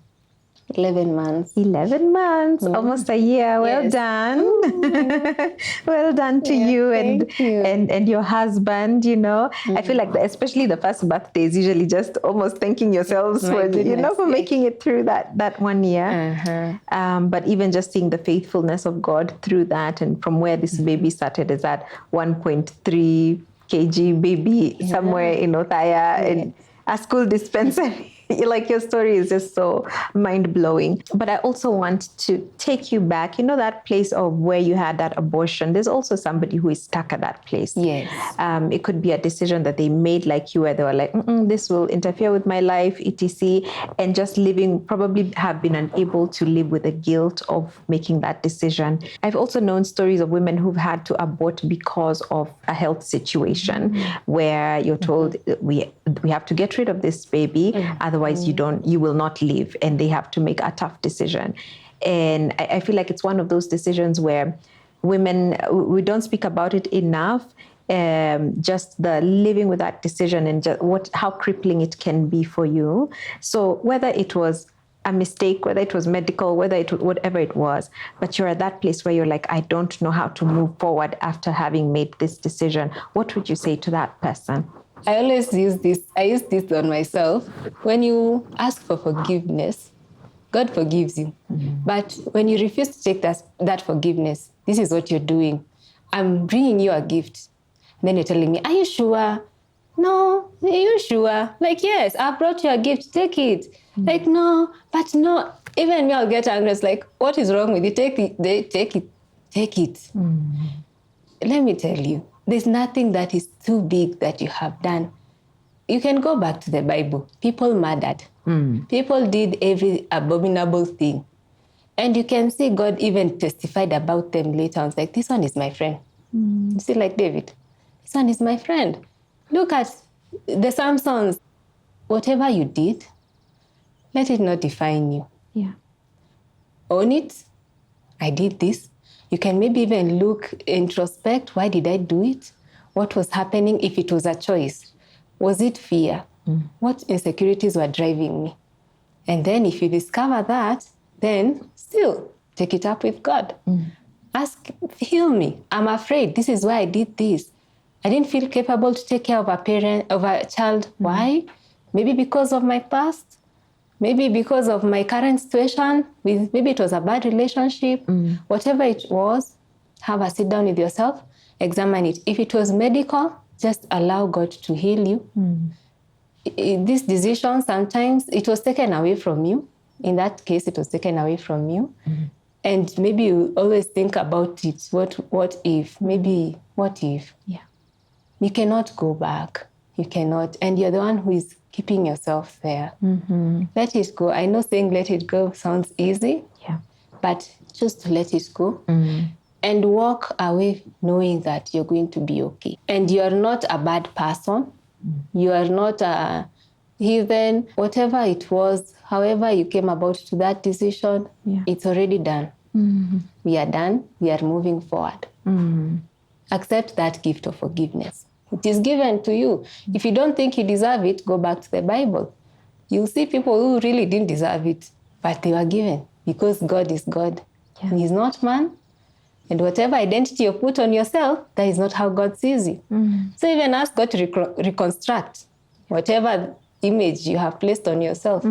11 months. 11 months, almost a year. Well Yes. done. Well done to you and your husband, you know. I feel like especially the first birthday is usually just almost thanking yourselves for making it through that 1 year. But even just seeing the faithfulness of God through that, and from where this baby started is at 1.3 kg baby somewhere in Othaya in a school dispensary. Like, your story is just so mind-blowing. But I also want to take you back, that place of where you had that abortion. There's also somebody who is stuck at that place. Yes. It could be a decision that they made like you, where they were like, this will interfere with my life, etc. And just probably have been unable to live with the guilt of making that decision. I've also known stories of women who've had to abort because of a health situation where you're told, we have to get rid of this baby, otherwise you will not live, and they have to make a tough decision. And I feel like it's one of those decisions where women, we don't speak about it enough, just the living with that decision and just how crippling it can be for you. So whether it was a mistake, whether it was medical, whatever it was, but you're at that place where you're like, I don't know how to move forward after having made this decision, what would you say to that person? I always use this. I use this on myself. When you ask for forgiveness, God forgives you. But when you refuse to take that forgiveness, this is what you're doing. I'm bringing you a gift. And then you're telling me, are you sure? No, are you sure? Like, yes, I brought you a gift. Take it. Like, no, but no. Even me, I'll get angry. It's like, what is wrong with you? Take it. Take it. Let me tell you. There's nothing that is too big that you have done. You can go back to the Bible. People murdered. People did every abominable thing. And you can see God even testified about them later. I was like, this one is my friend. You see, like David, this one is my friend. Look at the Samsons. Whatever you did, let it not define you. Yeah. Own it. I did this. You can maybe even look, introspect. Why did I do it? What was happening if it was a choice? Was it fear? What insecurities were driving me? And then if you discover that, then still take it up with God. Ask, heal me. I'm afraid. This is why I did this. I didn't feel capable to take care of a child. Why? Maybe because of my past. Maybe because of my current situation, maybe it was a bad relationship, whatever it was, have a sit down with yourself, examine it. If it was medical, just allow God to heal you. This decision, sometimes it was taken away from you. In that case, it was taken away from you. And maybe you always think about it. What if? Maybe, what if? Yeah. You cannot go back. You cannot. And you're the one who is keeping yourself there. Let it go. I know saying let it go sounds easy, but just to let it go and walk away knowing that you're going to be okay. And you're not a bad person. You are not a heathen. Whatever it was, however you came about to that decision, it's already done. We are done. We are moving forward. Accept that gift of forgiveness. It is given to you. If you don't think you deserve it, go back to the Bible. You'll see people who really didn't deserve it, but they were given because God is God. And He's not man. And whatever identity you put on yourself, that is not how God sees you. So even ask God to reconstruct whatever image you have placed on yourself.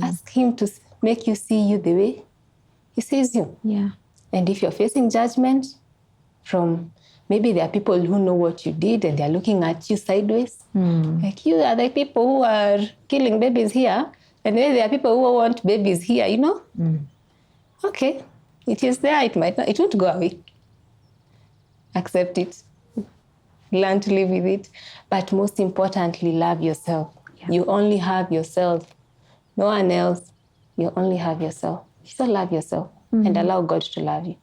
Ask Him to make you see you the way He sees you. And if you're facing judgment from... Maybe there are people who know what you did and they're looking at you sideways. Like, you are the people who are killing babies here. And then there are people who want babies here, you know? Okay, it is there. It won't go away. Accept it. Learn to live with it. But most importantly, love yourself. You only have yourself. No one else. You only have yourself. So love yourself. And allow God to love you.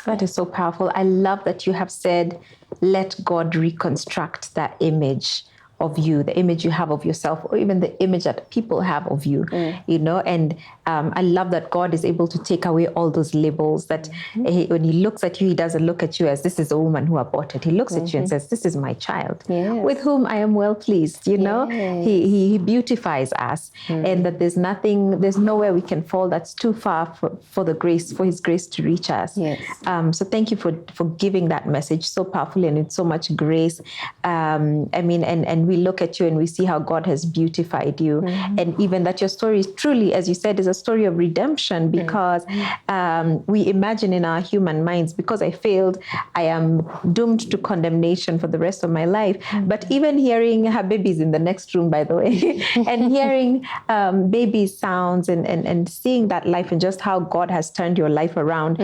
That is so powerful. I love that you have said, let God reconstruct that image of you, the image you have of yourself, or even the image that people have of you, you know. And I love that God is able to take away all those labels, that when he looks at you, he doesn't look at you as this is a woman who aborted. He looks at you and says, this is my child with whom I am well pleased, you know. He beautifies us, and that there's nowhere we can fall that's too far for his grace to reach us. So thank you for giving that message so powerfully and with so much grace. I mean, and we look at you and we see how God has beautified you, and even that your story is truly, as you said, is a story of redemption, because we imagine in our human minds, because I failed, I am doomed to condemnation for the rest of my life. But even hearing her babies in the next room, by the way, and hearing baby sounds and seeing that life and just how God has turned your life around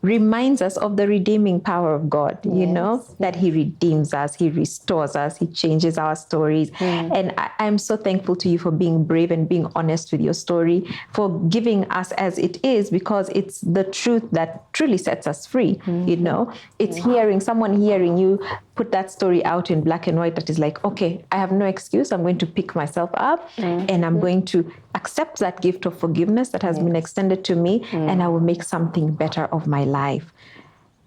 reminds us of the redeeming power of God, you know, that he redeems us, he restores us, he changes our stories. And I'm so thankful to you for being brave and being honest with your story, for giving us as it is, because it's the truth that truly sets us free. You know, it's someone hearing you put that story out in black and white, that is like, okay, I have no excuse. I'm going to pick myself up and I'm going to accept that gift of forgiveness that has been extended to me, and I will make something better of my life.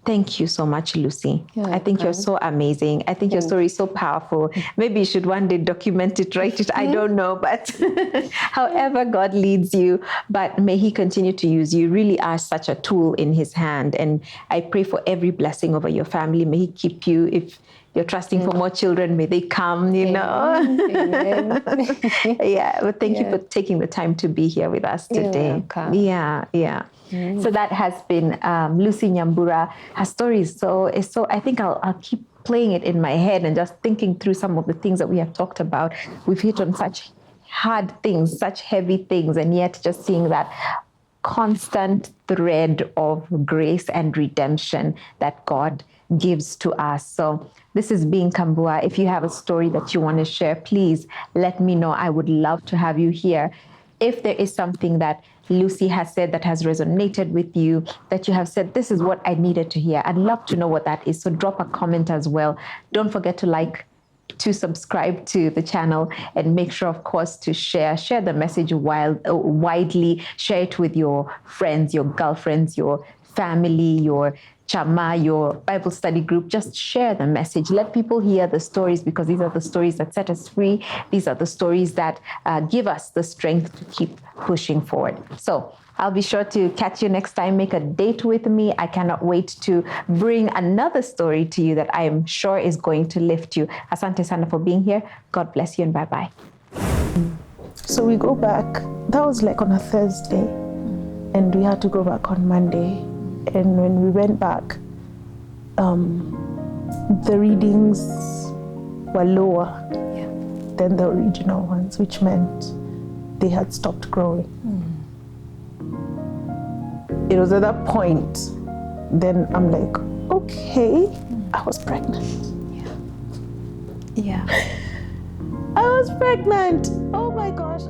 Thank you so much, Lucy. I think you're so amazing. I think your story is so powerful. Maybe you should one day document it, write it. I don't know, but however God leads you, but may he continue to use you. You really are such a tool in his hand. And I pray for every blessing over your family. May he keep you. If you're trusting for more children, may they come, you know. Amen. But thank you for taking the time to be here with us today. So that has been Lucy Nyambura. Her story is so. I think I'll keep playing it in my head and just thinking through some of the things that we have talked about. We've hit on such hard things, such heavy things, and yet just seeing that constant thread of grace and redemption that God gives to us. So this is Being Kambua. If you have a story that you want to share, please let me know. I would love to have you here. If there is something that Lucy has said that has resonated with you, that you have said, this is what I needed to hear, I'd love to know what that is. So drop a comment as well. Don't forget to subscribe to the channel, and make sure, of course, to share the message widely. Share it with your friends, your girlfriends, your family, your chama, your Bible study group. Just share the message. Let people hear the stories, because these are the stories that set us free. These are the stories that give us the strength to keep pushing forward. So I'll be sure to catch you next time. Make a date with me. I cannot wait to bring another story to you that I am sure is going to lift you. Asante sana for being here. God bless you, and bye-bye. So we go back. That was like on a Thursday, and we had to go back on Monday. And when we went back, the readings were lower than the original ones, which meant they had stopped growing. It was at that point, then I'm like, okay, I was pregnant. I was pregnant. Oh my gosh.